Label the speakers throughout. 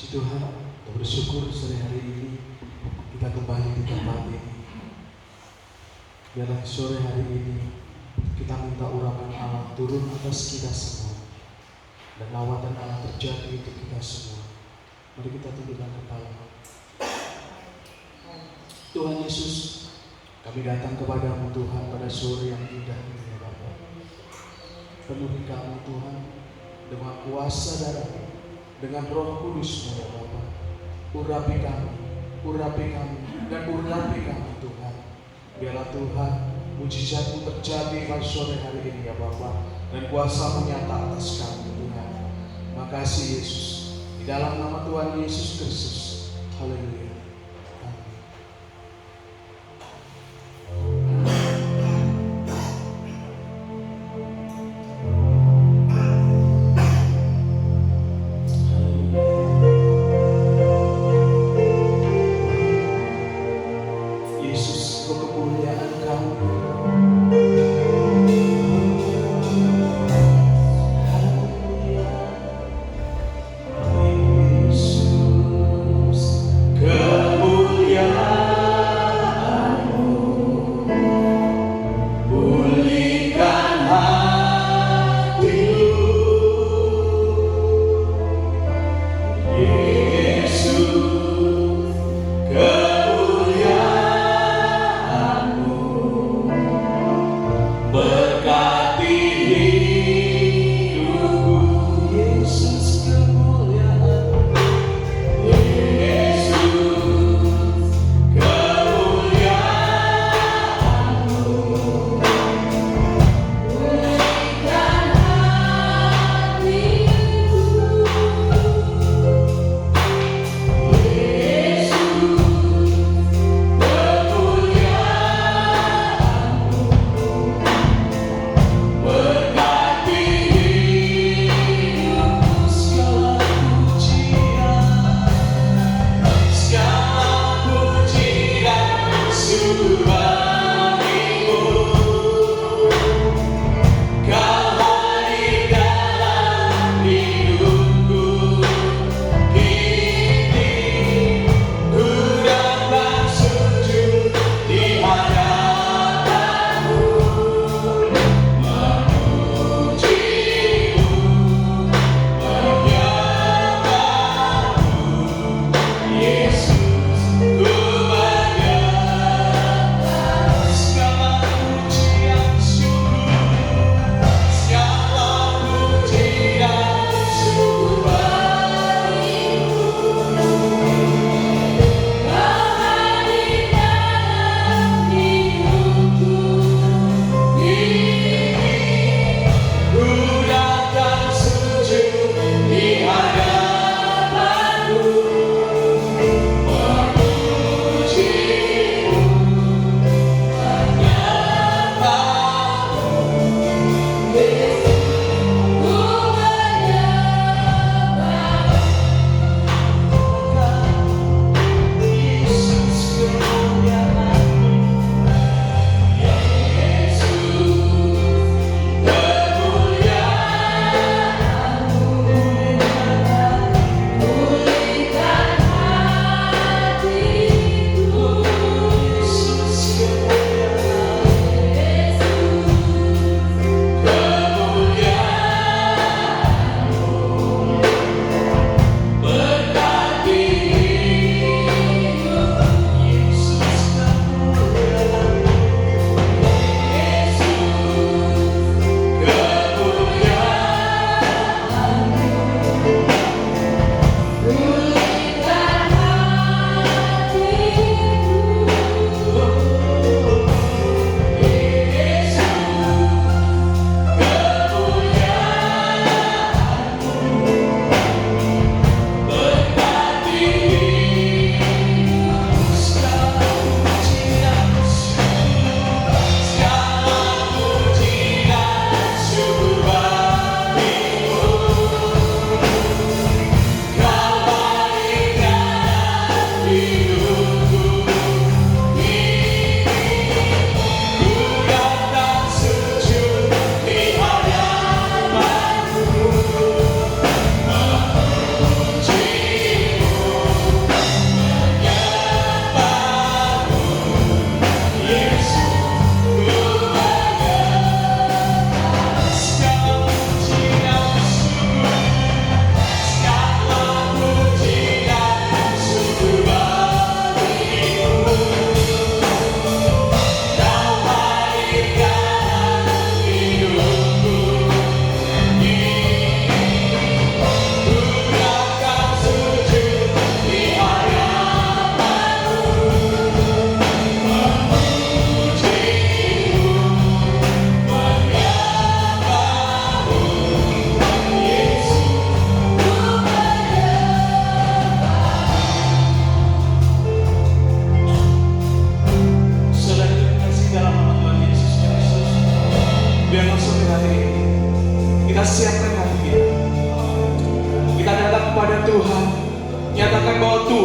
Speaker 1: Puji Tuhan, kita bersyukur sore hari ini kita kembali di tempat ini. Biarlah sore hari ini kita minta urapan Allah turun atas kita semua, dan lawatan Allah terjadi untuk kita semua. Mari kita tundukkan kepala. Tuhan Yesus, kami datang kepadamu Tuhan pada sore yang indah ini ya Bapa. Penuhi kami Tuhan dengan kuasa darah-Mu, dengan Roh Kudus-Mu ya Bapa. Urapi kami, dan urapi kami Tuhan. Biarlah Tuhan mujizat-Mu terjadi pada sore hari ini ya Bapa, dan kuasa-Mu nyata atas kami Tuhan. Makasih Yesus, di dalam nama Tuhan Yesus Kristus. Haleluya.
Speaker 2: Good.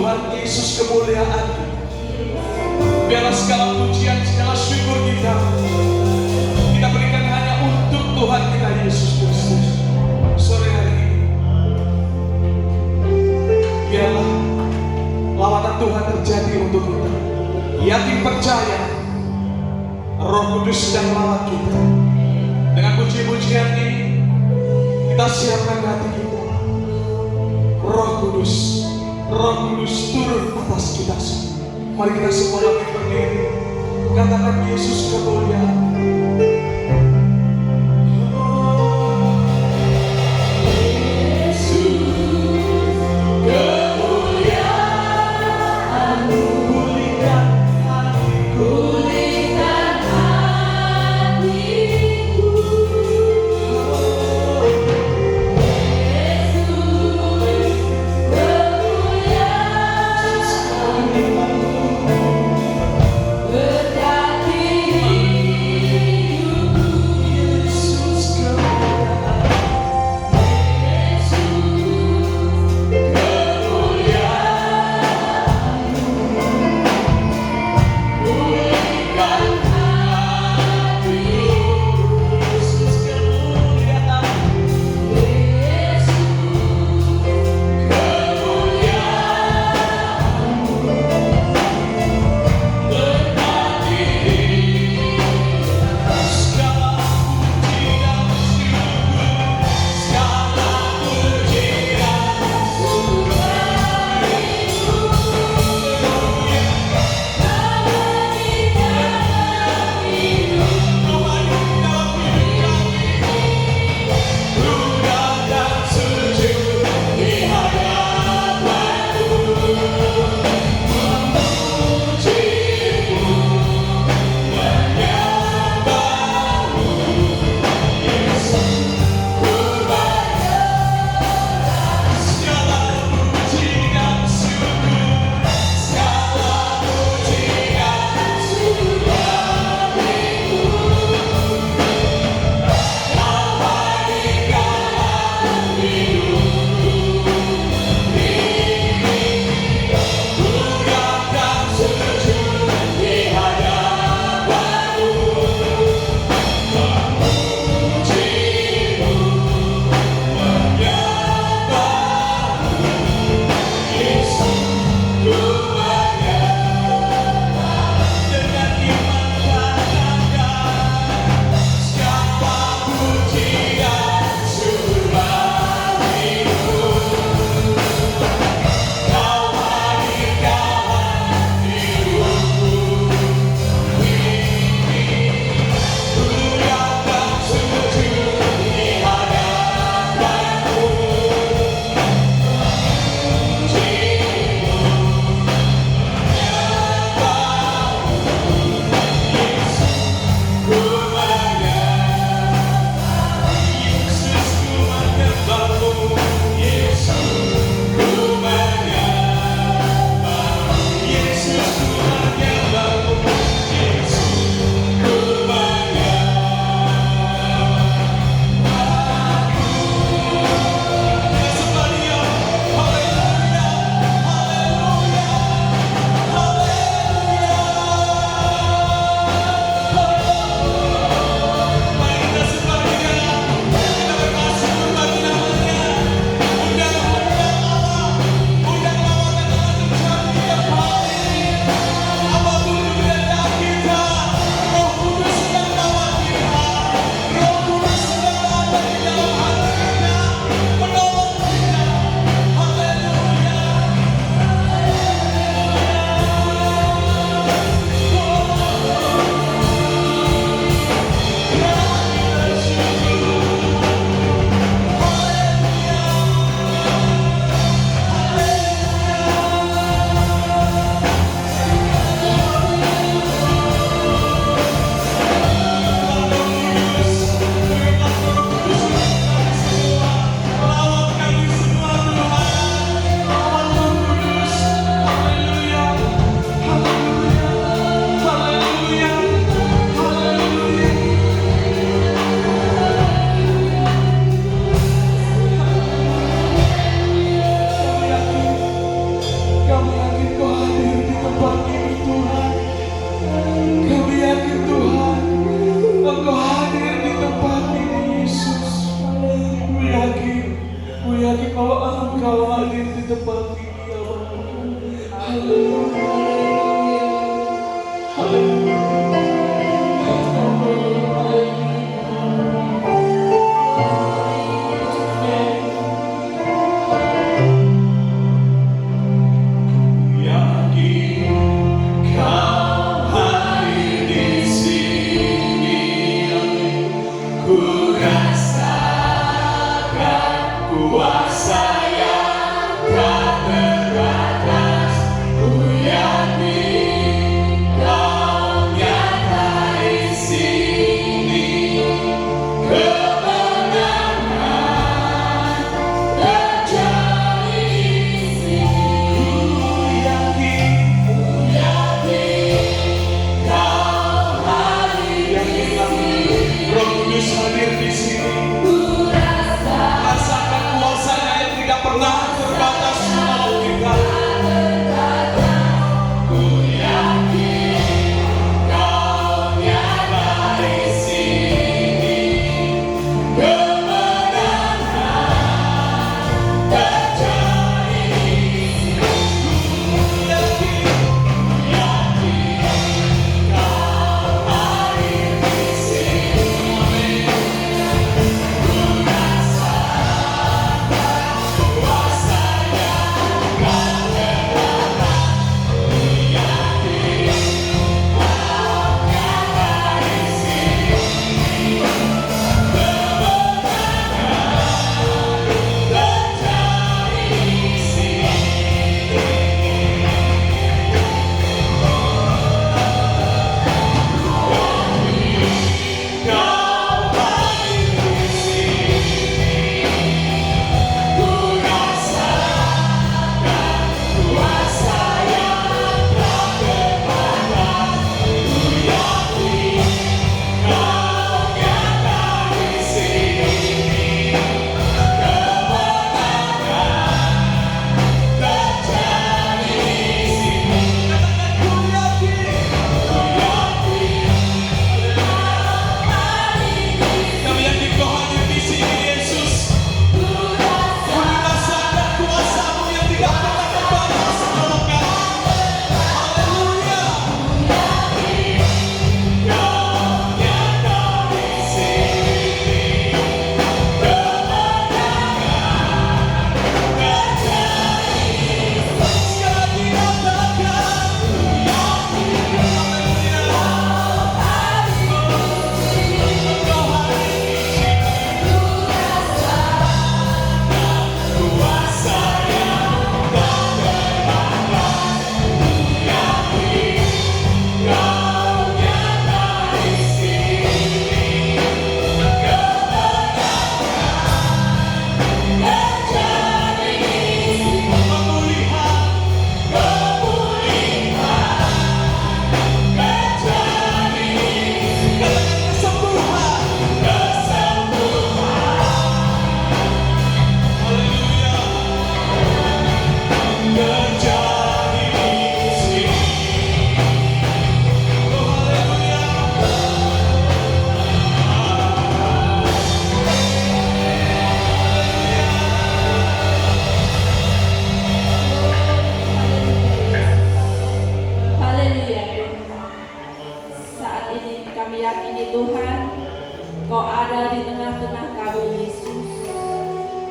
Speaker 1: Tuhan Yesus kemuliaan. Biarlah segala pujian, segala syukur kita berikan hanya untuk Tuhan kita Yesus Kristus. Sore hari ini biarlah lawatan Tuhan terjadi untuk kita. Yakin percaya Roh Kudus sedang melawat kita. Dengan puji-pujian ini kita siapkan hati kita. Roh Kudus turun atas kita semua. Mari kita semua lagi berdiri, katakan Yesus kemuliaan.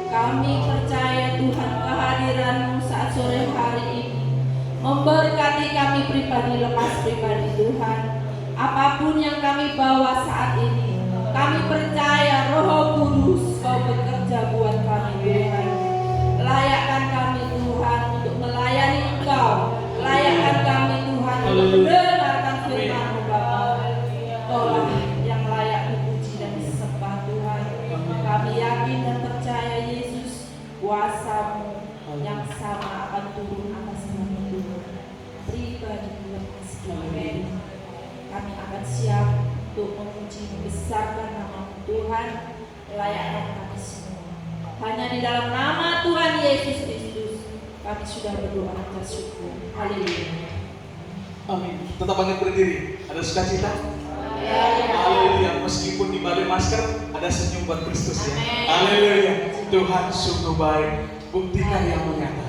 Speaker 2: Kami percaya Tuhan kehadiran-Mu saat sore hari ini memberkati kami pribadi lepas pribadi Tuhan. Apapun yang kami bawa saat ini, kami percaya Roh Kudus Kau bekerja buat kami Tuhan. Layakkan kami Tuhan untuk melayani Engkau. Layakkan kami Tuhan untuk mendengarkan firman-Mu Bapa. Kaulah yang layak dipuji dan disembah Tuhan. Kami yakin dan percaya Yesus, kuasa-Mu yang sama akan turun atas kami Tuhan. Pribadi lepas pribadi. Kami akan siap untuk memuji membesarkan nama Tuhan. Layakkan kami semua. Hanya di dalam nama Tuhan Yesus Kristus kami sudah berdoa dan bersyukur. Haleluya.
Speaker 1: Amin. Tetap bangkit berdiri. Ada sukacita?
Speaker 2: Haleluya.
Speaker 1: Haleluya. Meskipun di balik masker ada senyum buat Kristus ya. Haleluya. Tuhan sungguh baik. Buktikan yang menyata.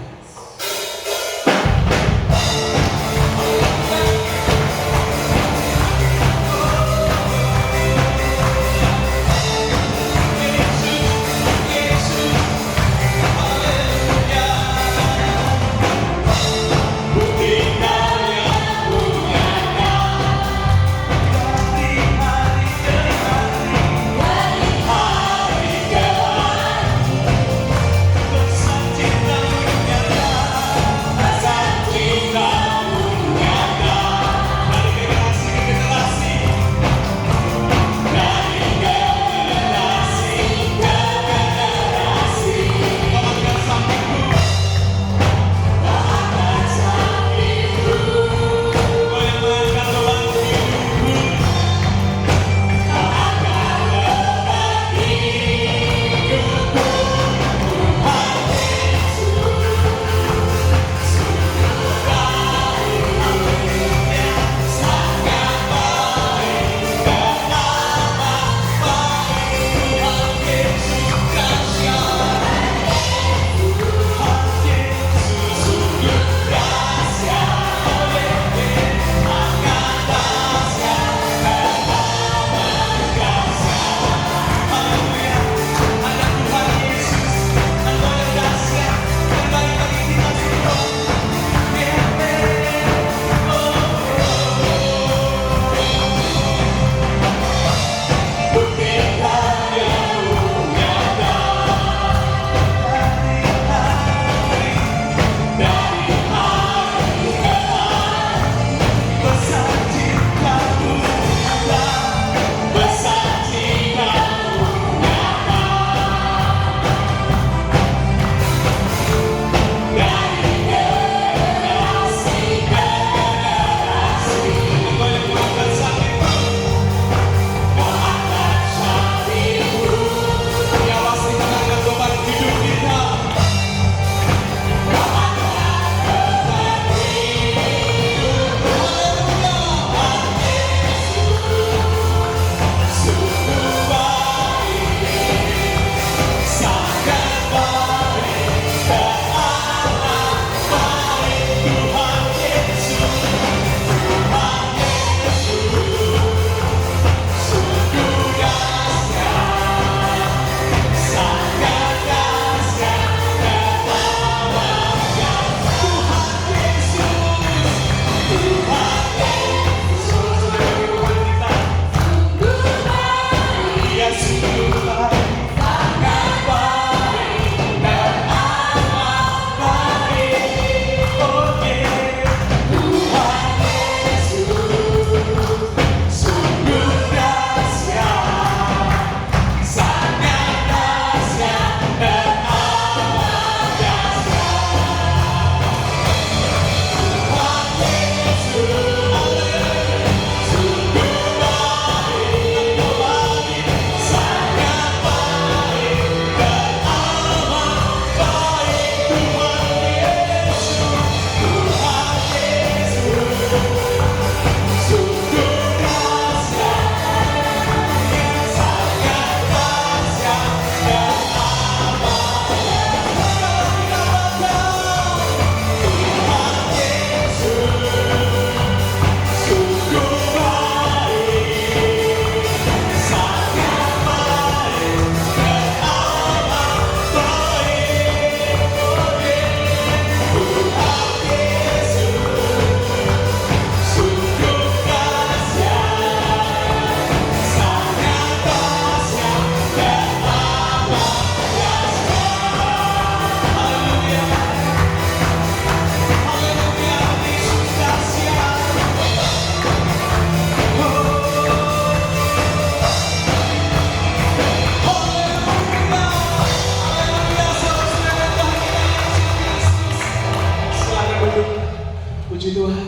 Speaker 1: Puji Tuhan.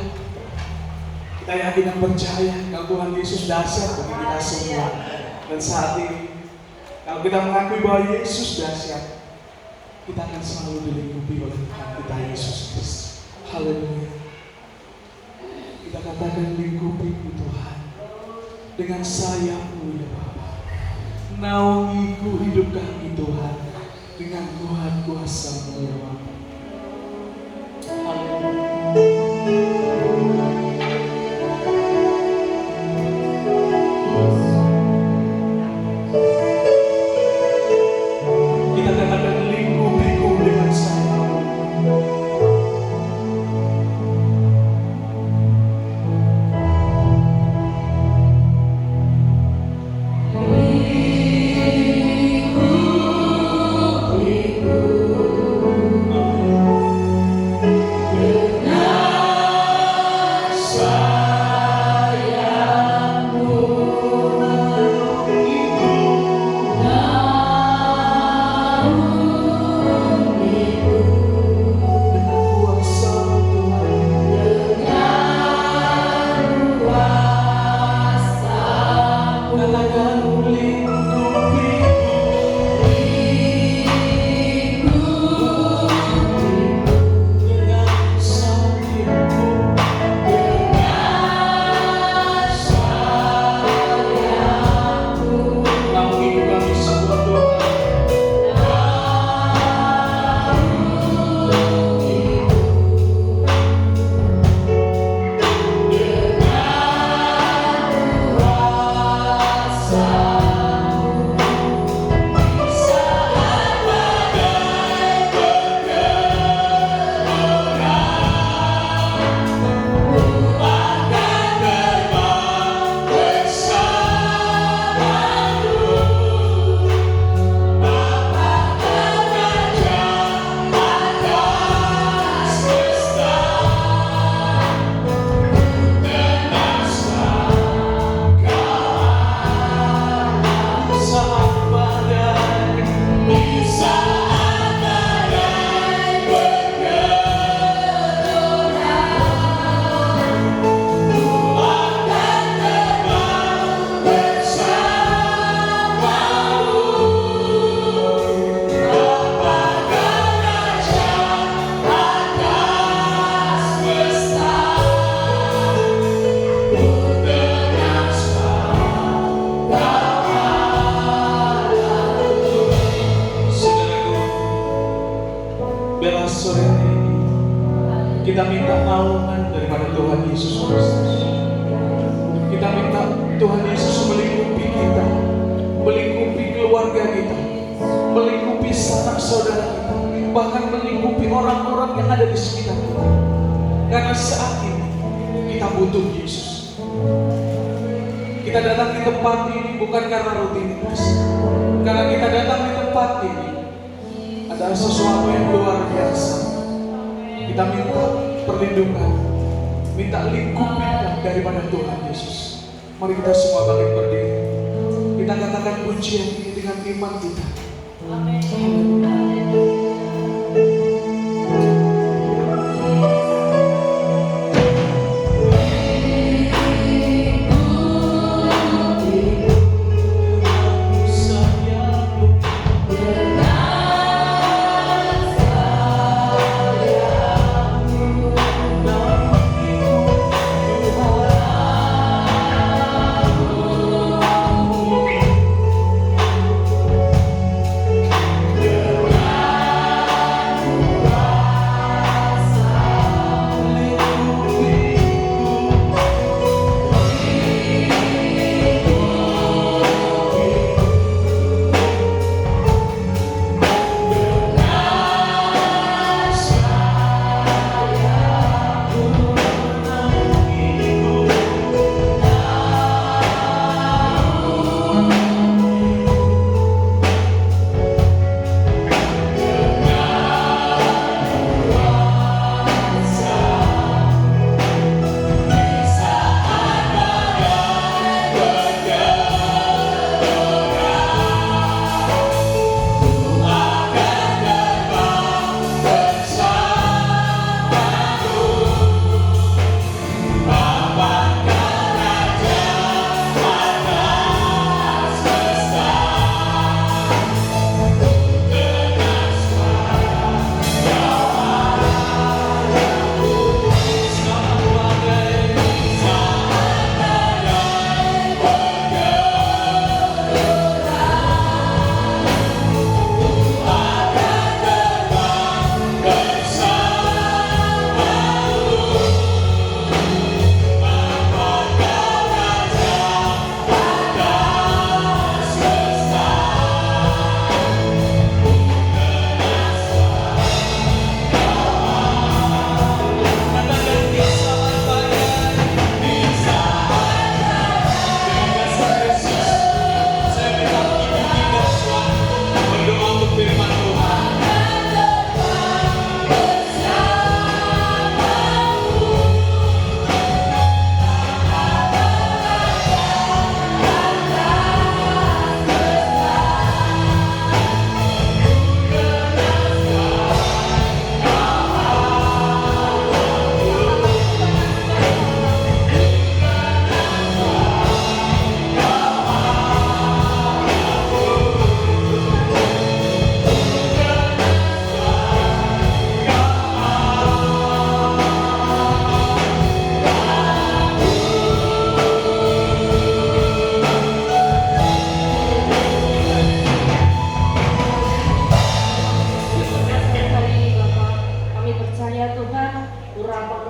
Speaker 1: Kita yakin dan percaya kalau Tuhan Yesus dahsyat bagi kita semua. Dan saat ini, kalau kita mengakui bahwa Yesus dahsyat, kita akan selalu dilingkupi oleh Tuhan kita Yesus Kristus. Haleluya. Kita katakan, lingkupiku Tuhan dengan sayap-Mu ya Bapa. Naungiku hidup kami Tuhan dengan kuasa-Mu ya Bapa. Haleluya. Kita katakan, lingkupiku dengan sayap-Mu. Sore hari ini kita minta naungan daripada Tuhan Yesus Kristus. Kita minta Tuhan Yesus melingkupi kita, melingkupi keluarga kita, melingkupi sanak saudara kita, bahkan melingkupi orang-orang yang ada di sekitar kita. Karena saat ini kita butuh Yesus. Kita datang di tempat ini bukan karena rutinitas, karena kita datang di tempat ini ada sesuatu yang luar biasa. Kita minta perlindungan, minta lingkupan daripada Tuhan Yesus. Mari kita semua bangkit berdiri. Kita katakan pujian ini dengan iman kita. Amin.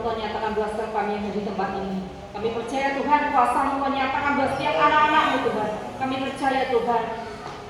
Speaker 3: Engkau nyatakan buat setiap kami yang di tempat ini. Kami percaya Tuhan, kuasa-Mu menyatakan buat setiap anak-anak-Mu Tuhan. Kami percaya Tuhan,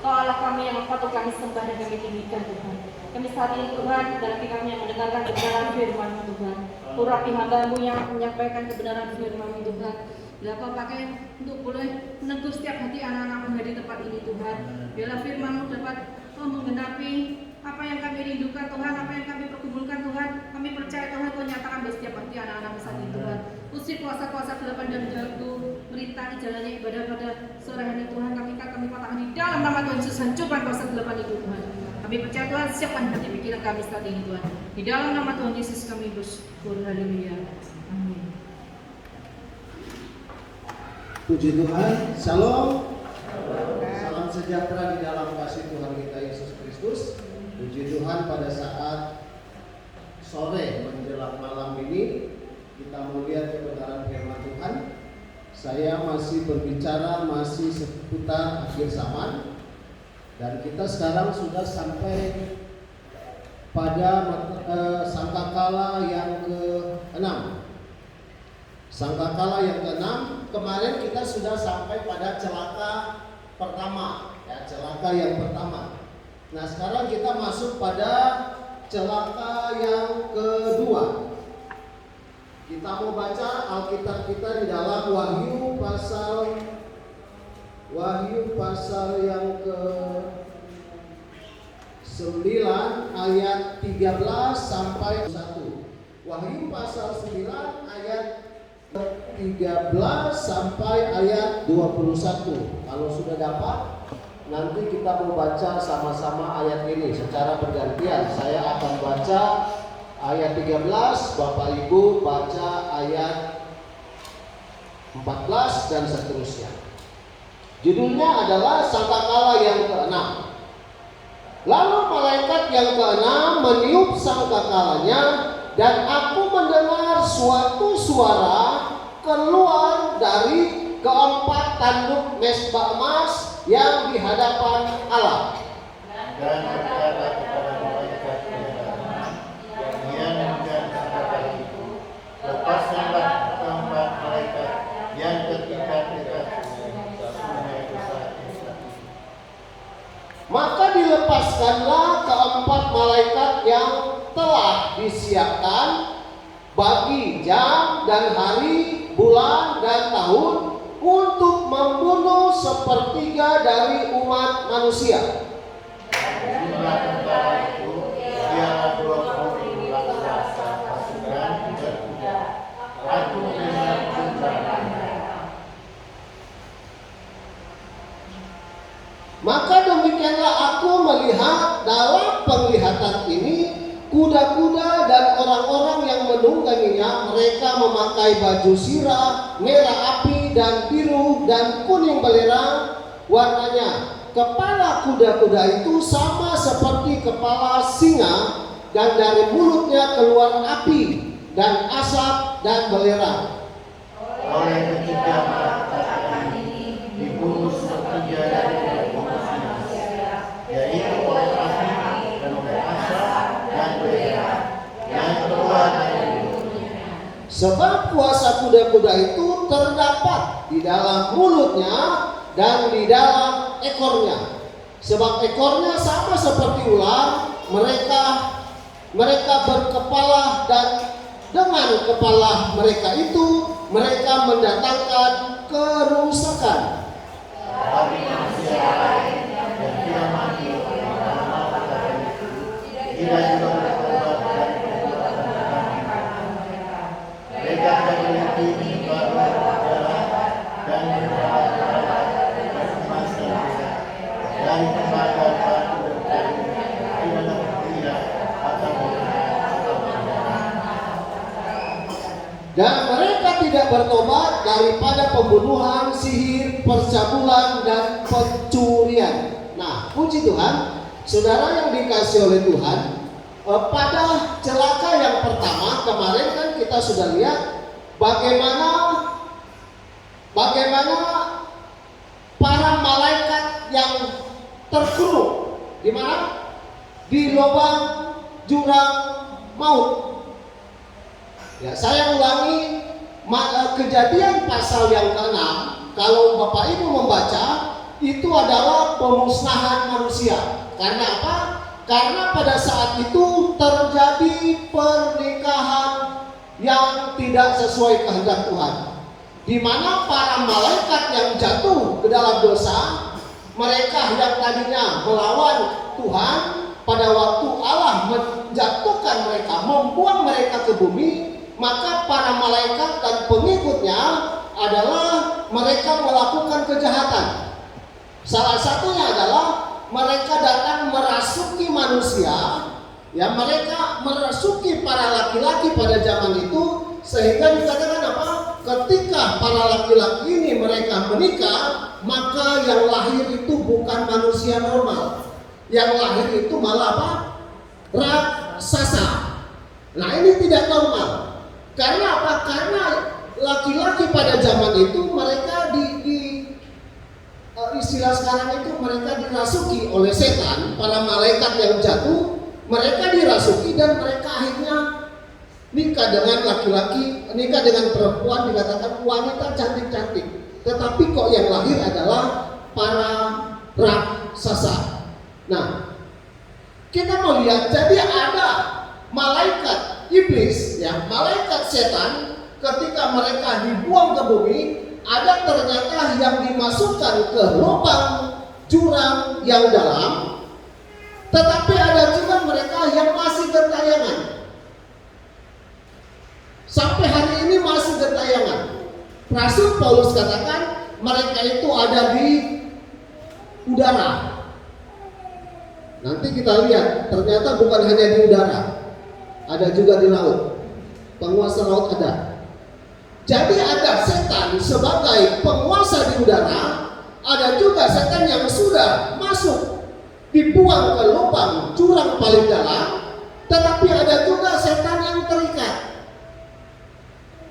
Speaker 3: Kau Allah kami yang patut kami sembah dan kami tinggikan Tuhan. Kami saat ini Tuhan, dalam kami yang mendengarkan kebenaran firman-Mu Tuhan. Urapi hamba-Mu yang menyampaikan kebenaran firman-Mu Tuhan. Bila Kau pakai untuk boleh menegur setiap hati anak-anak-Mu di tempat ini Tuhan. Bila firman-Mu dapat menggenapi apa yang kami rindukan Tuhan, apa yang kami pergumulkan Tuhan. Kami percaya Tuhan, Kau nyatakan bagi setiap hati anak-anak saat ini Tuhan. Usir kuasa-kuasa kegelapan dan jatuh, merintangi jalannya ibadah pada sore hari Tuhan. Kami patahkan di dalam nama Tuhan Yesus, hancurkan kuasa kegelapan itu Tuhan. Kami percaya Tuhan, siapkan hati pikiran kami saat ini Tuhan. Di dalam nama Tuhan Yesus kami bersyukur, haleluya. Amin.
Speaker 4: Puji Tuhan, Shalom. Salam sejahtera di dalam kasih Tuhan kita Yesus Kristus. Puji Tuhan, pada saat sore menjelang malam ini kita melihat kebenaran firman Tuhan. Saya masih berbicara masih seputar akhir zaman, dan kita sekarang sudah sampai pada sangkakala yang ke-6. Sangkakala yang ke-6, kemarin kita sudah sampai pada celaka pertama, ya, celaka yang pertama. Nah, sekarang kita masuk pada celaka yang kedua. Kita mau baca Alkitab kita di dalam Wahyu pasal yang ke-9 ayat 13 sampai 1. Wahyu pasal 9 ayat 13 sampai ayat 21. Kalau sudah dapat, nanti kita mau baca sama-sama ayat ini secara bergantian. Saya akan baca ayat 13, Bapak Ibu baca ayat 14 dan seterusnya. Judulnya adalah sangkakala yang ke-6. Lalu malaikat yang ke-6 meniup sangkakalanya, dan aku mendengar suatu suara keluar dari keempat tanduk mezbah emas yang di hadapan Allah.
Speaker 5: Dan berkata kepada malaikat yang menjaga itu, lepaskanlah keempat malaikat yang terikat dekat sungai besar Efrat.
Speaker 4: Maka dilepaskanlah keempat malaikat yang telah disiapkan bagi jam dan hari, bulan dan tahun untuk membunuh sepertiga dari umat manusia.
Speaker 5: Jumlah tentara itu ialah 20 raksasa pasukan berkuda, ratu dengan jumlah mereka.
Speaker 4: Maka demikianlah aku melihat dalam penglihatan ini kuda-kuda dan orang-orang yang menungganginya. Mereka memakai baju sirah, merah api dan biru dan kuning belerang warnanya. Kepala kuda-kuda itu sama seperti kepala singa, dan dari mulutnya keluar api dan asap dan belerang.
Speaker 5: Oleh ketiga malaikat ini dibunuh sepertiga dari umat manusia, yaitu oleh api dan oleh asap dan belerang yang keluar dari mulutnya.
Speaker 4: Sebab kuasa kuda-kuda itu terdapat di dalam mulutnya dan di dalam ekornya. Sebab ekornya sama seperti ular, mereka berkepala, dan dengan kepala mereka itu mereka mendatangkan kerusakan.
Speaker 5: Tapi manusia lain yang tidak mati karena perkataan itu tidak juga bertobat dari perbuatan mereka. Mereka tidak berhenti baru berjalan dan berjalan berkemas dari tembaga batu berkayu di mana tidak atau
Speaker 4: Dan mereka tidak bertobat daripada pembunuhan, sihir, percabulan, dan pencurian. Nah, puji Tuhan, saudara yang dikasihi oleh Tuhan, pada celaka yang pertama kemarin kan kita sudah lihat bagaimana para malaikat yang terkurung di mana? Di lubang jurang maut. Ya, saya ulangi, Kejadian pasal yang ke-6, kalau Bapak Ibu membaca, itu adalah pemusnahan manusia. Karena apa? Karena pada saat itu terjadi pernikahan yang tidak sesuai kehendak Tuhan, di mana para malaikat yang jatuh ke dalam dosa, mereka yang tadinya melawan Tuhan, pada waktu Allah menjatuhkan mereka, membuang mereka ke bumi, maka para malaikat dan pengikutnya adalah mereka melakukan kejahatan. Salah satunya adalah mereka datang merasuki manusia, ya, mereka merasuki para laki-laki pada zaman itu, sehingga dikatakan apa? Ketika para laki-laki ini mereka menikah, maka yang lahir itu bukan manusia normal. Yang lahir itu malah apa? Raksasa. Nah, ini tidak normal. Karena apa? Karena laki-laki pada zaman itu mereka istilah sekarang itu mereka dirasuki oleh setan, para malaikat yang jatuh, mereka dirasuki dan mereka akhirnya nikah dengan laki-laki, nikah dengan perempuan, dikatakan wanita cantik-cantik. Tetapi kok yang lahir adalah para raksasa. Nah, kita mau lihat, jadi ada malaikat iblis, ya, malaikat setan, ketika mereka dibuang ke bumi, ada ternyata yang dimasukkan ke lubang jurang yang dalam, tetapi ada juga mereka yang masih gentayangan. Sampai hari ini masih gentayangan. Rasul Paulus katakan mereka itu ada di udara. Nanti kita lihat, ternyata bukan hanya di udara, ada juga di laut. Penguasa laut ada. Jadi ada setan sebagai penguasa di udara, ada juga setan yang sudah masuk, dibuang ke lubang jurang paling dalam, tetapi ada juga setan yang terikat.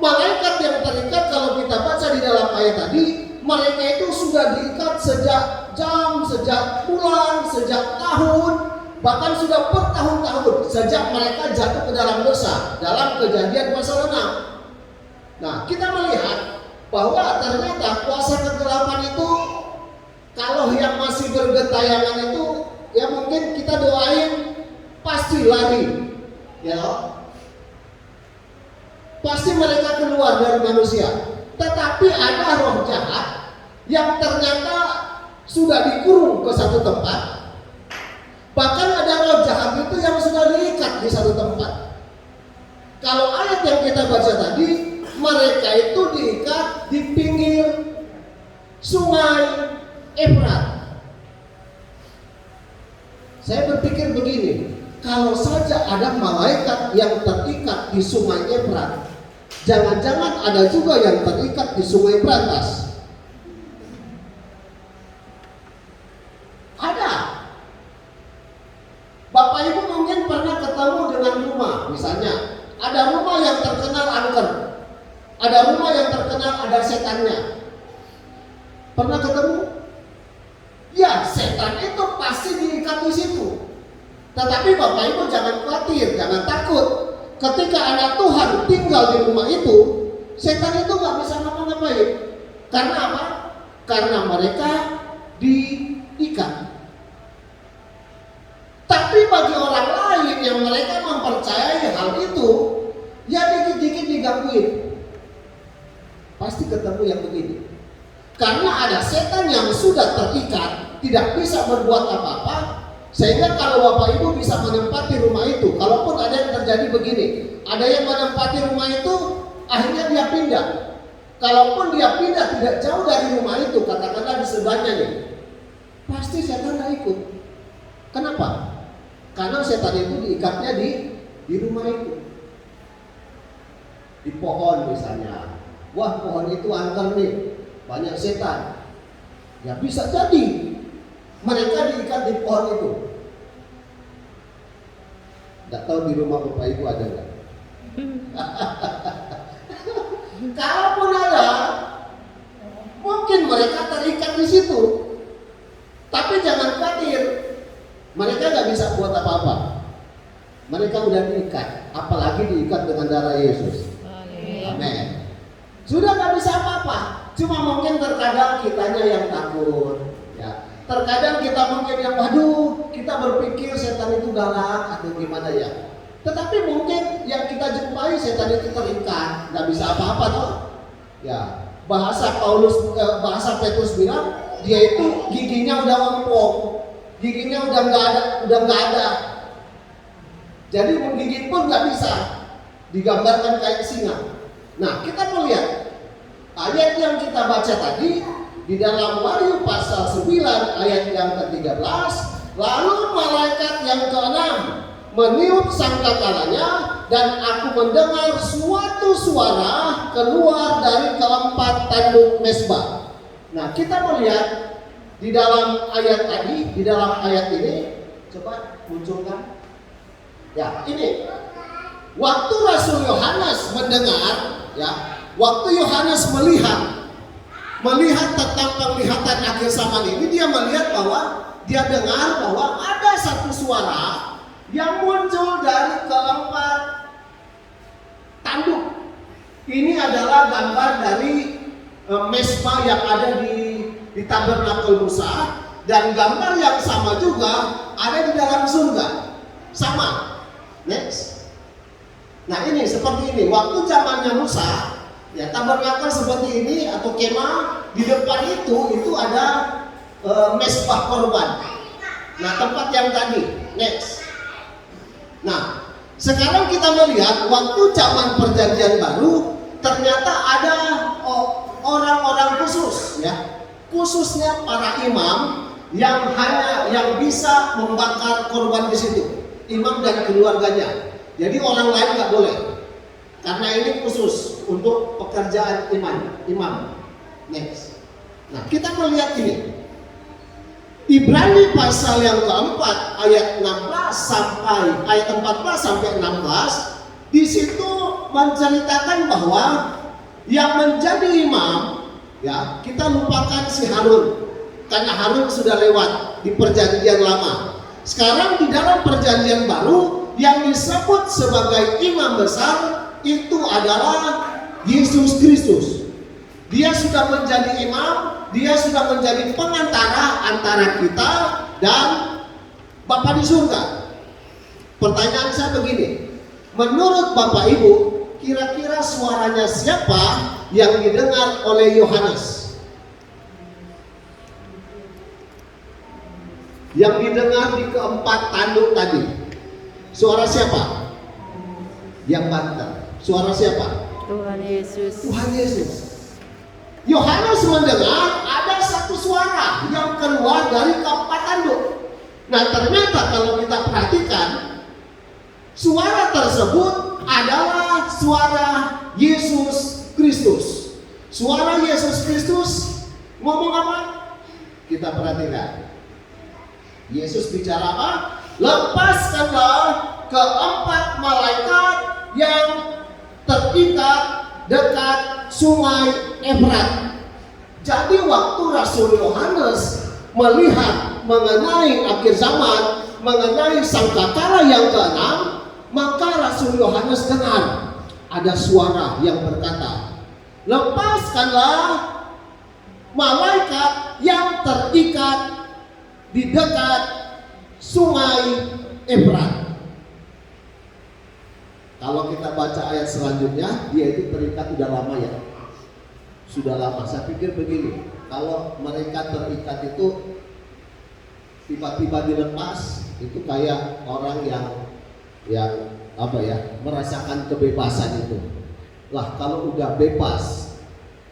Speaker 4: Malaikat yang terikat, kalau kita baca di dalam ayat tadi, mereka itu sudah diikat sejak jam, sejak bulan, sejak tahun, bahkan sudah bertahun-tahun sejak mereka jatuh ke dalam dosa dalam Kejadian pasal 6. Nah, kita melihat bahwa ternyata kuasa kegelapan itu, kalau yang masih bergentayangan itu, ya mungkin kita doain pasti lari, ya, pasti mereka keluar dari manusia. Tetapi ada roh jahat yang ternyata sudah dikurung ke satu tempat. Bahkan ada roh jahat itu yang sudah diikat di satu tempat. Kalau ayat yang kita baca tadi, mereka itu diikat di pinggir sungai Efrat. Saya berpikir begini, kalau saja ada malaikat yang terikat di sungai Efrat, jangan-jangan ada juga yang terikat di sungai Brantas. Ada. Bapak Ibu mungkin pernah ketemu dengan rumah, misalnya ada rumah yang terkenal angker, ada rumah yang terkenal ada setannya. Pernah ketemu? Ya, setan itu pasti diikat di situ. Tetapi Bapak Ibu jangan khawatir, jangan takut. Ketika anak Tuhan tinggal di rumah itu, setan itu nggak bisa ngapa-ngapain. Karena apa? Karena mereka diikat. Tapi bagi orang lain yang mereka mempercayai hal itu, ya dikit-dikit digangguin, pasti ketemu yang begini. Karena ada setan yang sudah terikat, tidak bisa berbuat apa-apa, sehingga kalau Bapak Ibu bisa menempati rumah itu, kalaupun ada yang terjadi begini, ada yang menempati rumah itu, akhirnya dia pindah. Kalaupun dia pindah tidak jauh dari rumah itu, katakanlah di sebelahnya nih, pasti setan gak ikut. Kenapa? Karena setan itu diikatnya di rumah itu, di pohon misalnya. Wah, pohon itu angker nih, banyak setan. Ya bisa jadi mereka diikat di pohon itu. Gak tahu di rumah Bapak Ibu ada nggak? Kalaupun ada, mungkin mereka terikat di situ. Tapi jangan khawatir, mereka nggak bisa buat apa-apa. Mereka udah diikat, apalagi diikat dengan darah Yesus. apa? Cuma mungkin terkadang kitanya yang takut, ya. Terkadang kita mungkin yang waduh, kita berpikir setan itu galak atau gimana ya. Tetapi mungkin yang kita jumpai setan itu terikat, nggak bisa apa-apa toh. Ya, bahasa Petrus bilang dia itu giginya udah ompong, giginya udah nggak ada. Jadi menggigit pun nggak bisa, digambarkan kayak singa. Nah, kita melihat ayat yang kita baca tadi di dalam Wahyu pasal 9 ayat yang ke-13, lalu malaikat yang ke-6 meniup sangkakalanya dan aku mendengar suatu suara keluar dari keempat tanduk mezbah. Nah, kita melihat di dalam ayat tadi, di dalam ayat ini, coba munculkan. Ya, ini waktu Rasul Yohanes mendengar, ya, waktu Yohanes melihat tentang penglihatan akhir zaman ini, dia melihat bahwa dia dengar bahwa ada satu suara yang muncul dari keempat tanduk. Ini adalah gambar dari mezbah yang ada di tabernakel Musa, dan gambar yang sama juga ada di dalam surga. Sama. Next. Nah, ini seperti ini. Waktu zamannya Musa, ya, tabernakel seperti ini atau kemah, di depan itu ada mezbah korban. Nah, tempat yang tadi. Next. Nah, sekarang kita melihat waktu zaman perjanjian baru ternyata ada orang-orang khusus, ya, khususnya para imam yang bisa membakar korban di situ, imam dan keluarganya. Jadi orang lain nggak boleh, karena ini khusus untuk pekerjaan imam. Next. Nah, kita melihat ini Ibrani pasal yang keempat ayat 14 sampai 16, di situ menceritakan bahwa yang menjadi imam, ya, kita lupakan si Harun, karena Harun sudah lewat di perjanjian lama. Sekarang di dalam perjanjian baru yang disebut sebagai imam besar itu adalah Yesus Kristus. Dia sudah menjadi imam, dia sudah menjadi pengantara antara kita dan Bapa di surga. Pertanyaan saya begini, menurut Bapak Ibu, kira-kira suaranya siapa yang didengar oleh Yohanes? Yang didengar di keempat tanduk tadi, suara siapa? Yang banter. Suara siapa?
Speaker 6: Tuhan Yesus.
Speaker 4: Tuhan Yesus. Yohanes mendengar ada satu suara yang keluar dari keempat tanduk. Nah, ternyata kalau kita perhatikan, suara tersebut adalah suara Yesus Kristus. Suara Yesus Kristus ngomong apa? Kita perhatikan. Yesus bicara apa? Lepaskanlah keempat malaikat yang terikat dekat sungai Efrat. Jadi waktu Rasul Yohanes melihat mengenai akhir zaman, mengenai sangkakala yang ke-6, maka Rasul Yohanes dengar ada suara yang berkata, lepaskanlah malaikat yang terikat di dekat sungai Efrat. Kalau kita baca ayat selanjutnya, dia itu terikat sudah lama, ya. Sudah lama. Saya pikir begini, kalau mereka terikat itu tiba-tiba dilepas, itu kayak orang yang merasakan kebebasan itu. Lah, kalau udah bebas,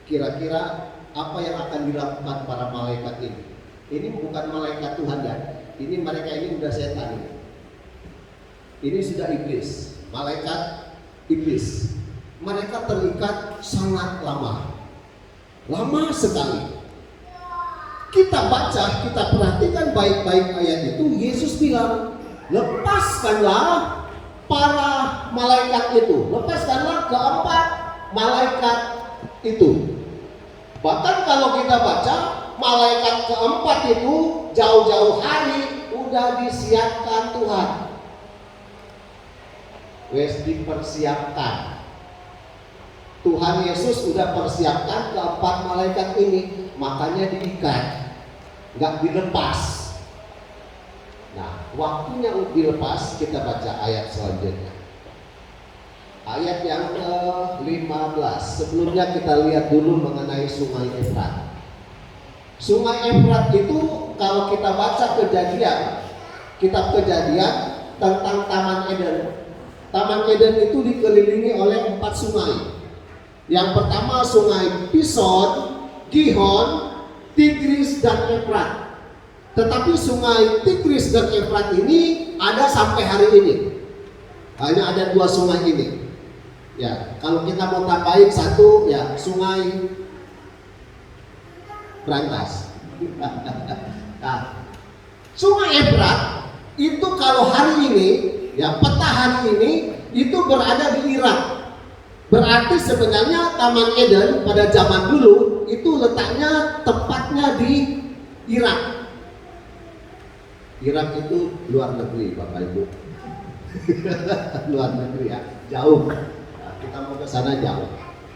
Speaker 4: kira-kira apa yang akan dilakukan para malaikat ini? Ini bukan malaikat Tuhan, ya. Ini mereka ini udah setan. Ini sudah iblis. Malaikat iblis. Mereka terikat sangat lama sekali. Kita baca, kita perhatikan baik-baik ayat itu. Yesus bilang, lepaskanlah para malaikat itu, lepaskanlah keempat malaikat itu. Bahkan kalau kita baca, malaikat keempat itu jauh-jauh hari udah disiapkan Tuhan. Wes dipersiapkan. Tuhan Yesus sudah persiapkan keempat malaikat ini, makanya diikat, nggak dilepas. Nah, waktunya dilepas, kita baca ayat selanjutnya. Ayat yang ke-15. Sebelumnya kita lihat dulu mengenai Sungai Efrat. Sungai Efrat itu kalau kita baca Kejadian, kitab Kejadian tentang Taman Eden. Taman Eden itu dikelilingi oleh 4 sungai. Yang pertama Sungai Pison, Gihon, Tigris, dan Efrat. Tetapi Sungai Tigris dan Efrat ini ada sampai hari ini. Hanya ada 2 sungai ini. Ya, kalau kita mau tambahin satu, ya Sungai Brantas. Nah, Sungai Efrat itu kalau hari ini, ya peta hari ini itu berada di Irak. Berarti sebenarnya Taman Eden pada zaman dulu itu letaknya tepatnya di Irak. Irak itu luar negeri, Bapak Ibu. Luar negeri ya, jauh. Nah, kita mau ke sana jauh.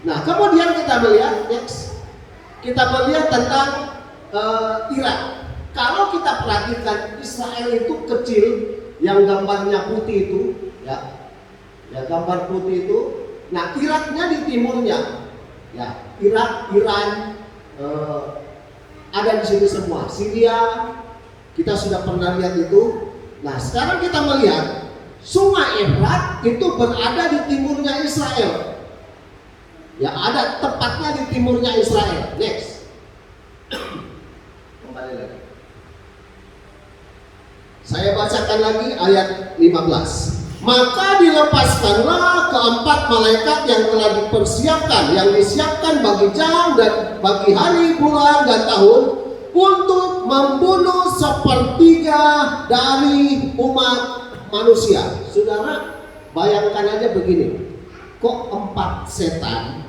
Speaker 4: Nah, kemudian kita melihat next. Kita melihat tentang Irak. Kalau kita perhatikan Israel itu kecil, yang gambarnya putih itu, ya gambar putih itu. Nah, Iraknya di timurnya, ya Irak, Iran, ada di sini semua. Syria, kita sudah pernah lihat itu. Nah, sekarang kita melihat Sungai Efrat itu berada di timurnya Israel. Ya, ada tepatnya di timurnya Israel. Next. Kembali lagi. Saya bacakan lagi ayat 15. Maka dilepaskanlah keempat malaikat yang telah dipersiapkan, yang disiapkan bagi jam dan bagi hari, bulan, dan tahun, untuk membunuh sepertiga dari umat manusia. Saudara, bayangkan aja begini, kok 4 setan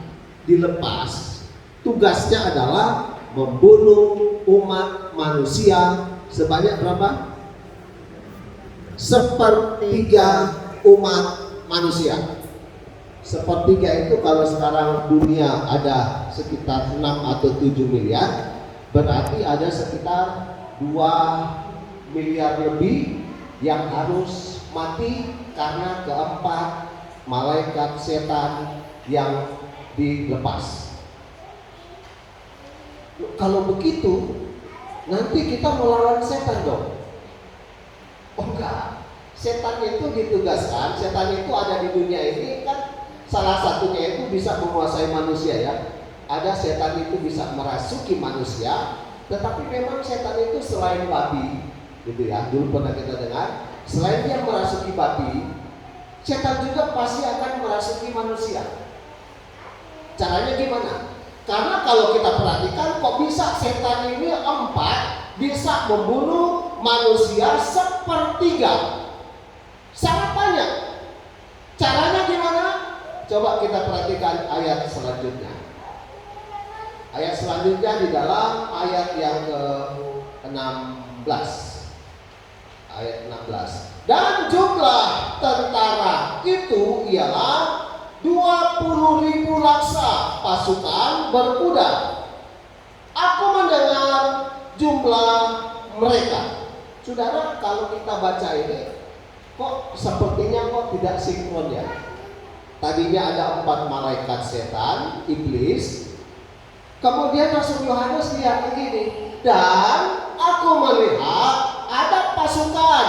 Speaker 4: dilepas, tugasnya adalah membunuh umat manusia sebanyak berapa? Sepertiga umat manusia. Sepertiga itu kalau sekarang dunia ada sekitar 6 atau 7 miliar, berarti ada sekitar 2 miliar lebih yang harus mati karena keempat malaikat setan yang dilepas. Kalau begitu, nanti kita melawan setan dong. Oh enggak, setan itu ditugaskan, setan itu ada di dunia ini kan salah satunya itu bisa menguasai manusia ya. Ada setan itu bisa merasuki manusia, tetapi memang setan itu selain babi, gitu ya. Dulu pernah kita dengar, selain dia merasuki babi, setan juga pasti akan merasuki manusia. Caranya gimana? Karena kalau kita perhatikan, kok bisa setan ini 4 bisa membunuh manusia sepertiga. Sangat banyak. Caranya gimana? Coba kita perhatikan ayat selanjutnya. Ayat selanjutnya di dalam ayat yang ke-16. Ayat 16. Dan jumlah tentara itu ialah 20.000 laksa pasukan berkuda. Aku mendengar jumlah mereka. Saudara, kalau kita baca ini kok sepertinya kok tidak sinkron ya. Tadinya ada 4 malaikat setan, iblis. Kemudian Rasul Yohanes lihat begini, dan aku melihat ada pasukan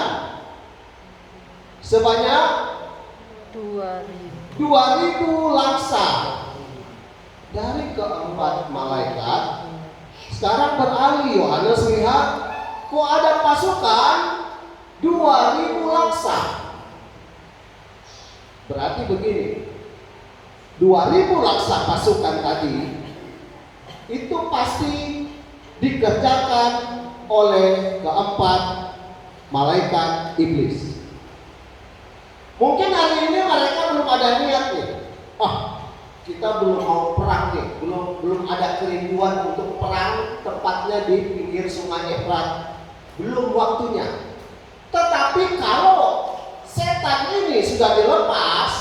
Speaker 4: sebanyak 2.000 laksa dari keempat malaikat. Sekarang beralih, Yohanes lihat kok ada pasukan 2.000 laksa. Berarti begini, 2.000 laksa pasukan tadi itu pasti dikerjakan oleh keempat malaikat iblis. Mungkin hari ini mereka belum ada niat nih. Kita belum mau perang nih, belum ada kerinduan untuk perang, tepatnya di pinggir Sungai Efrat. Belum waktunya. Tetapi kalau setan ini sudah dilepas,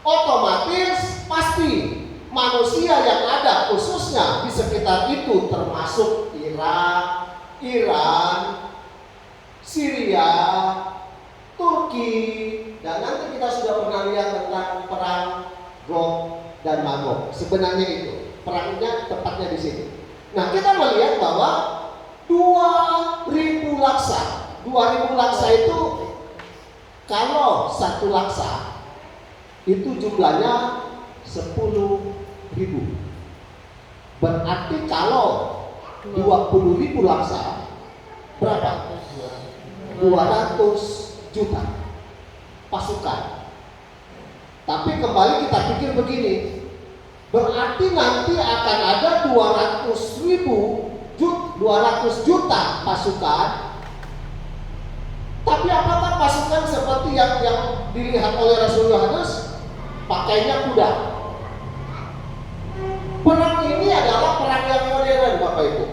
Speaker 4: otomatis pasti manusia yang ada khususnya di sekitar itu termasuk Irak, Iran, Syria, Turki, dan nanti kita sudah pernah lihat tentang perang Gog dan Magog. Sebenarnya itu perangnya tepatnya di sini. Nah, kita melihat bahwa 2000 laksa. 2000 laksa itu kalau satu laksa itu jumlahnya 10.000. Berarti kalau 20.000 laksa berapa? 200 juta pasukan. Tapi kembali kita pikir begini, berarti nanti akan ada 200 juta pasukan. Tapi apakah pasukan seperti yang dilihat oleh Rasul Yohanes? Pakainya kuda. Perang ini adalah perang yang modern, Bapak Ibu.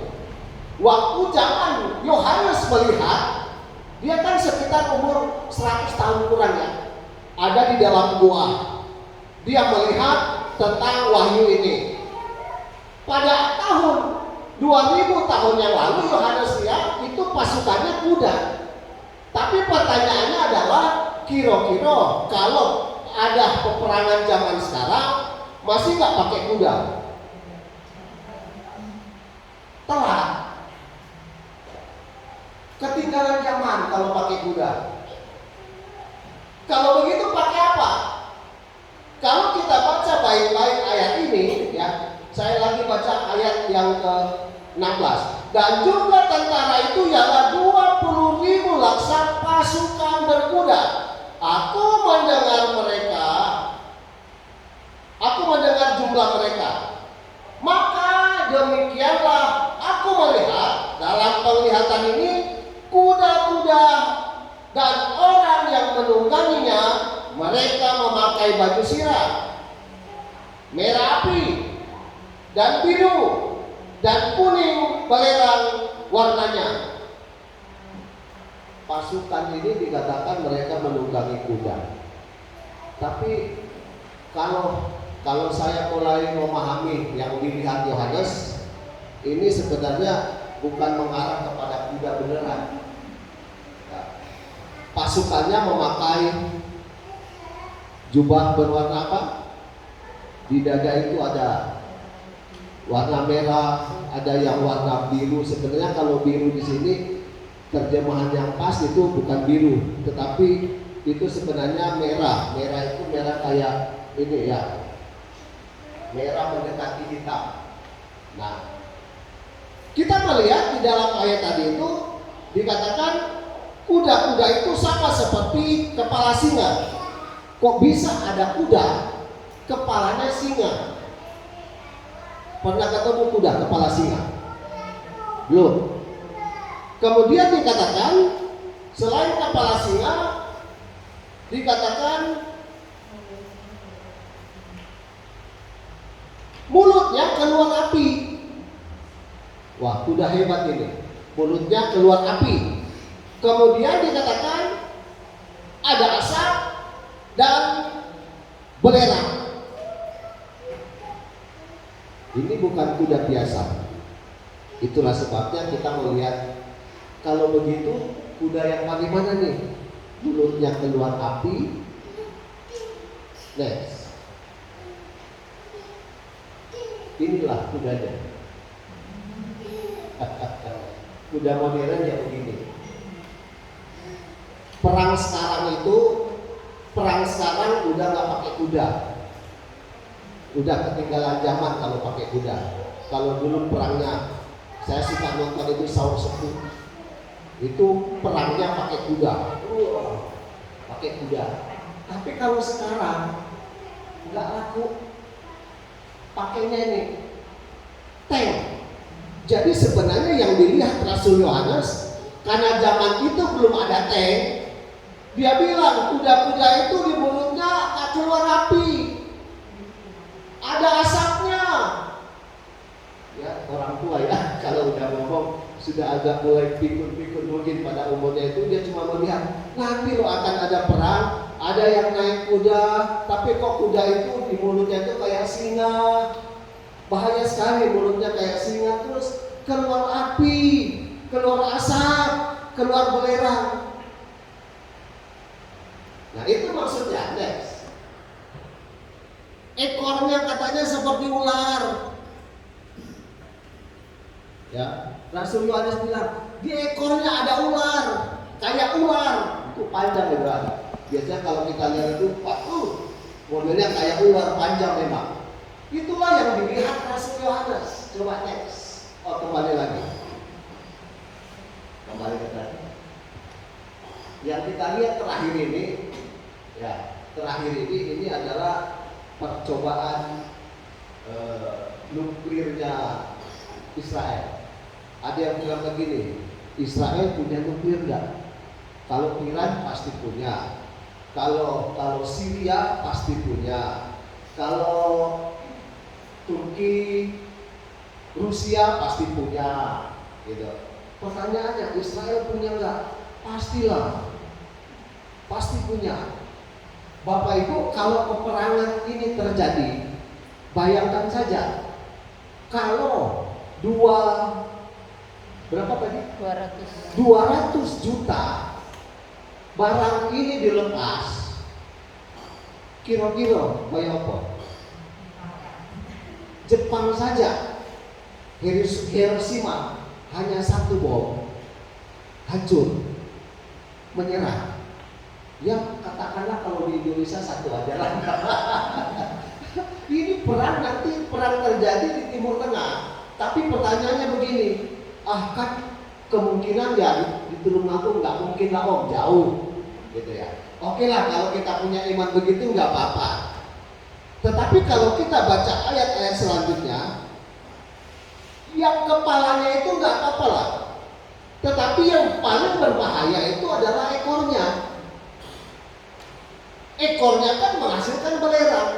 Speaker 4: Waktu zaman Yohanes melihat, dia kan sekitar umur 100 tahun kurang ya, ada di dalam gua. Dia melihat tentang wahyu ini. Pada tahun 2000 tahun yang lalu Yohanes lihat itu pasukannya kuda. Tapi pertanyaannya adalah kira-kira kalau ada peperangan zaman sekarang masih nggak pakai kuda? Telat. Ketinggalan zaman kalau pakai kuda. Kalau begitu pakai apa? Kalau kita baca baik-baik ayat ini ya, saya lagi baca ayat yang ke-16. Dan jumlah tentara itu ialah 20.000 laksa pasukan berkuda. Aku mendengar jumlah mereka. Maka demikianlah aku melihat dalam penglihatan ini kuda-kuda dan orang yang menungganginya, mereka memakai baju sirah merah api dan biru dan kuning belerang warnanya. Pasukan ini dikatakan mereka menunggangi kuda. Tapi kalau saya mulai memahami yang dilihat Yohanes, ini sebenarnya bukan mengarah kepada kuda beneran. Pasukannya memakai jubah berwarna apa? Di dada itu ada warna merah, ada yang warna biru. Sebenarnya kalau biru di sini terjemahan yang pas itu bukan biru, tetapi itu sebenarnya merah. Merah itu merah kayak ini ya, merah mendekati hitam. Nah, kita melihat di dalam ayat tadi itu dikatakan kuda-kuda itu sama seperti kepala singa. Kok bisa ada kuda kepalanya singa? Pernah ketemu kuda kepala singa? Belum. Kemudian dikatakan selain kepala singa, dikatakan mulutnya keluar api. Wah, kuda hebat ini. Mulutnya keluar api. Kemudian dikatakan ada asap dan belerang. Ini bukan kuda biasa. Itulah sebabnya kita melihat, kalau begitu kuda yang bagaimana nih? Mulutnya keluar api. Next. Inilah kudanya. Kuda modern ya begini. Perang sekarang udah nggak pakai kuda. Udah ketinggalan zaman kalau pakai kuda. Kalau dulu perangnya, saya suka nonton itu Saur Sepuh. Itu perangnya pakai kuda. Pakai kuda. Tapi kalau sekarang nggak laku. Pakainya ini tank. Jadi sebenarnya yang dilihat Rasul Yohanes, karena zaman itu belum ada tank, dia bilang kuda-kuda itu di mulutnya keluar api, ada asapnya. Ya, orang tua ya, kalau udah ngomong sudah agak mulai pikun-pikun mungkin pada umurnya itu, dia cuma melihat nanti lo akan ada perang, Ada yang naik kuda, tapi kok kuda itu di mulutnya itu kayak singa. Bahaya sekali, mulutnya kayak singa, terus keluar api, keluar asap, keluar belerang. Nah itu maksudnya, next. Ekornya katanya seperti ular. Ya, Rasul Yohanes bilang, di ekornya ada ular, kayak ular. Itu panjang ya. Biasanya kalau kita lihat itu, modelnya kayak ular, panjang memang. Itulah yang dilihat Rasul Yohanes. Coba next. Kembali lagi. Kembali ke tadi. Yang kita lihat terakhir ini, ya, ini adalah percobaan nuklirnya Israel. Ada yang bilang begini, Israel punya nuklir enggak? Kalau Iran pasti punya. Kalau Syria pasti punya. Kalau Turki, Rusia pasti punya, gitu. Pertanyaannya, Israel punya nggak? Pastilah, pasti punya. Bapak Ibu, kalau peperangan ini terjadi, bayangkan saja, kalau berapa tadi? 200 juta barang ini dilepas, kira-kira bayar apa? Jepang saja, Hiroshima, hanya satu bom, hancur, menyerah. Ya katakanlah kalau di Indonesia satu aja lah. Ini nanti perang terjadi di Timur Tengah. Tapi pertanyaannya begini, kan kemungkinan ya di Tulungagung nggak mungkin lah om, jauh, gitu ya. Oke lah kalau kita punya iman begitu nggak apa-apa. Tetapi kalau kita baca ayat-ayat selanjutnya, yang kepalanya itu nggak apa-apa lah. Tetapi yang paling berbahaya itu adalah ekornya. Ekornya kan menghasilkan belerang.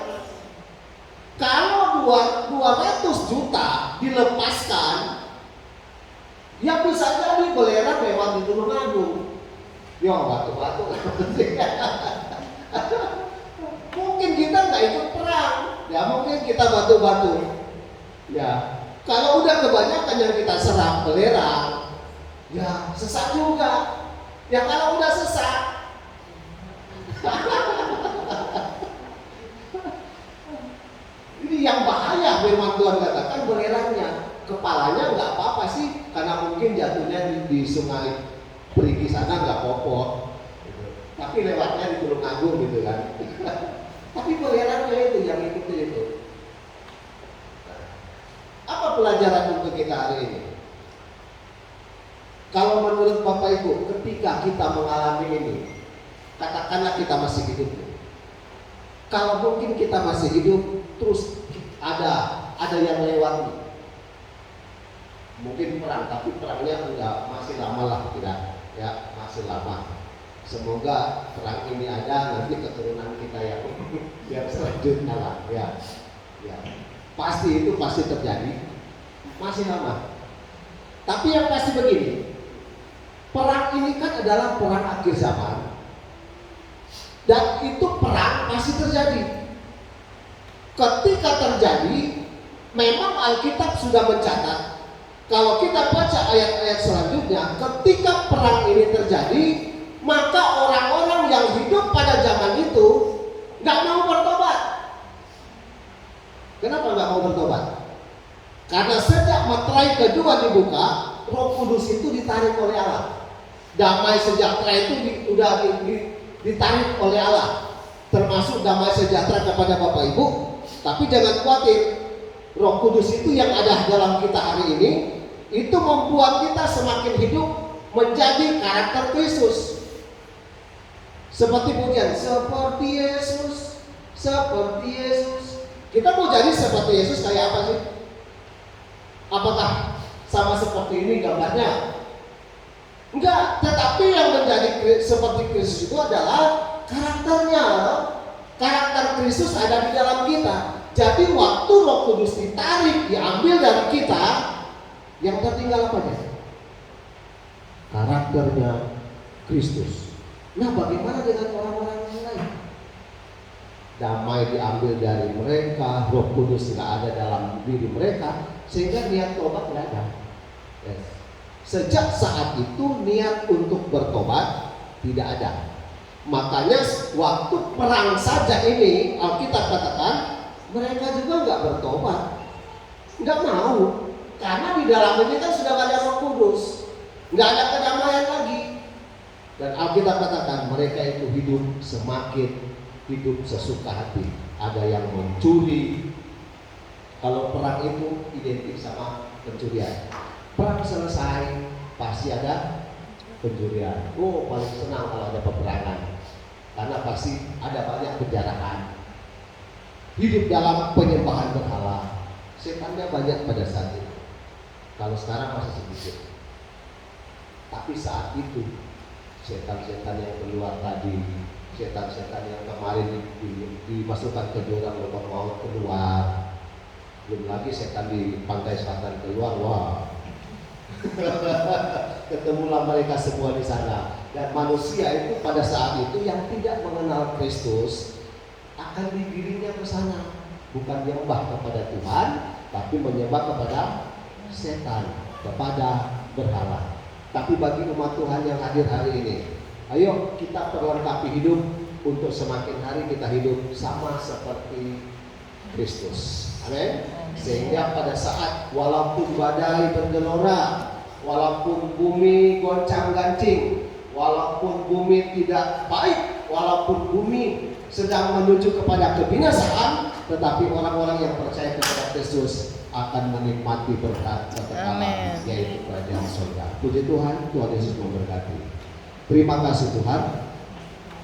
Speaker 4: Kalau 200 juta dilepaskan, ya bisa jadi belerang lewat di Tulungagung. Ya batu-batu. Mungkin kita nggak ikut perang, ya mungkin kita batu-batu. Ya, kalau udah kebanyakan yang kita serang belerang, ya sesak juga. Ya kalau udah sesak, ini yang bahaya. Firman Tuhan katakan belerangnya, kepalanya nggak apa-apa sih, karena mungkin jatuhnya di sungai Perigi sana nggak popot, gitu. Tapi lewatnya di Tulungagung gitu kan. Tapi belerangnya itu yang ikutin itu. Apa pelajaran untuk kita hari ini? Kalau menurut Bapak Ibu, ketika kita mengalami ini, katakanlah kita masih hidup. Kalau mungkin kita masih hidup, terus ada yang lewat. Mungkin perang, tapi perangnya enggak, masih lama lah, tidak, ya masih lama. Semoga perang ini ada, nanti keturunan kita yang selanjutnya lah, ya. Pasti itu pasti terjadi, masih lama. Tapi yang pasti begini, perang ini kan adalah perang akhir zaman, dan itu perang masih terjadi. Ketika terjadi, memang Alkitab sudah mencatat. Kalau kita baca ayat-ayat selanjutnya, ketika perang ini terjadi, maka orang-orang yang hidup pada zaman itu nggak mau bertobat. Kenapa nggak mau bertobat? Karena sejak materai kedua dibuka, Roh Kudus itu ditarik oleh Allah. Damai sejahtera itu sudah ditarik oleh Allah, termasuk damai sejahtera kepada Bapak Ibu. Tapi jangan khawatir, Roh Kudus itu yang ada dalam kita hari ini, itu membuat kita semakin hidup menjadi karakter Kristus. Seperti pujian, seperti Yesus, seperti Yesus. Kita mau jadi seperti Yesus kayak apa sih? Apakah sama seperti ini gambarnya? Enggak, tetapi yang menjadi seperti Kristus itu adalah karakternya. Karakter Kristus ada di dalam kita. Jadi waktu Roh Kudus ditarik, diambil dari kita, yang tertinggal apa ya? Karakternya Kristus. Nah, bagaimana dengan orang-orang yang lain? Damai diambil dari mereka, Roh Kudus nggak ada dalam diri mereka, sehingga niat tobat nggak ada. Yes. Sejak saat itu niat untuk bertobat tidak ada. Makanya waktu perang saja ini Alkitab katakan mereka juga nggak bertobat, nggak mau, karena di dalam ini kan sudah ada Roh Kudus, nggak ada kedamaian lagi. Dan Alkitab katakan mereka itu hidup semakin hidup sesuka hati. Ada yang mencuri. Kalau perang itu identik sama pencurian. Perang selesai pasti ada pencurian. Oh, paling senang kalau ada peperangan, karena pasti ada banyak penjarahan. Hidup dalam penyembahan berhala. Setannya banyak pada saat itu. Kalau sekarang masih sedikit. Tapi saat itu setan-setan yang keluar tadi, setan-setan yang kemarin dimasukkan ke jurang lubang maut keluar, belum lagi setan di pantai selatan keluar, wah, ketemulah mereka semua di sana. Dan manusia itu pada saat itu yang tidak mengenal Kristus akan digiringnya ke sana, bukan menyembah kepada Tuhan, tapi menyembah kepada setan, kepada berhala. Tapi bagi umat Tuhan yang hadir hari ini, ayo kita perlengkapi hidup untuk semakin hari kita hidup sama seperti Kristus. Amin. Sehingga pada saat walaupun badai bergelora, walaupun bumi goncang-gancing, walaupun bumi tidak baik, walaupun bumi sedang menuju kepada kebinasaan, tetapi orang-orang yang percaya kepada Kristus akan menikmati berkat kekekalan, yaitu kerajaan surga. Puji Tuhan, Tuhan Yesus memberkati. Terima kasih Tuhan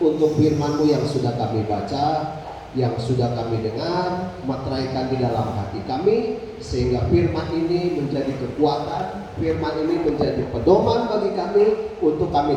Speaker 4: untuk firman-Mu yang sudah kami baca, yang sudah kami dengar, materaikan di dalam hati kami, sehingga firman ini menjadi kekuatan, firman ini menjadi pedoman bagi kami untuk kami